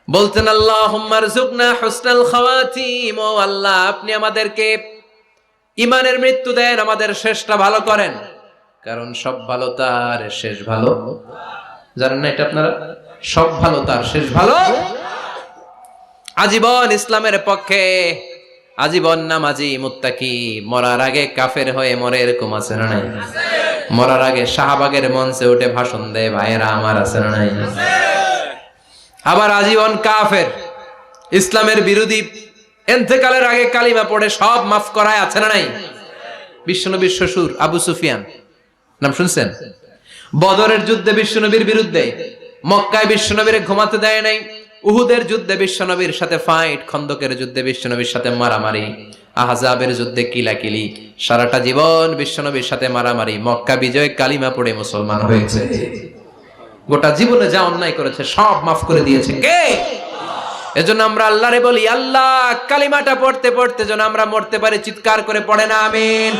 বলতেন আল্লাহুম্মা রযুকনা হুসনাল খাওয়াতিম, ও আল্লাহ আপনি আমাদেরকে ঈমানের মৃত্যু দেন, আমাদের শেষটা ভালো করেন, কারণ সব ভালো তার শেষ ভালো। জানেন না এটা আপনারা? সব ভালো তার শেষ ভালো। আজীবন ইসলামের পক্ষে, আজীবন নামাজি মুত্তাকি, মরার আগে কাফের হয়ে মরে, এরকম আছে না নাই? মরার আগে শাহবাগের মঞ্চে উঠে ভাষণ দেয়, ভাইয়েরা আমার, আছে না নাই? আবার আজীবন কাফের, ইসলামের বিরোধী, ইন্তেকালের আগে কালিমা পড়ে সব মাফ করায়, আছে না নাই? বিশ্বনবীর শ্বশুর আবু সুফিয়ান, নাম শুনছেন? বদরের যুদ্ধে বিশ্বনবীর বিরুদ্ধে, মক্কায় বিশ্বনবীর ঘুমাতে দেয় নাই, উহুদের যুদ্ধে বিশ্বনবীর সাথে ফাইট, খন্দকের যুদ্ধে বিশ্বনবীর সাথে মারামারি, আহজাবের যুদ্ধে কিলাকিলি, সারাটা জীবন বিশ্বনবীর সাথে মারামারি, মক্কা বিজয় কালিমা পড়ে মুসলমান হয়েছে। গোটা জীবনে যা অন্যায় করেছে সব মাফ করে দিয়েছে কে? এজন্য আমরা আল্লাহরে বলি, আল্লাহ কালিমাটা পড়তে পড়তে যেন আমরা মরতে পারি, চিৎকার করে পড়ে না আমিন।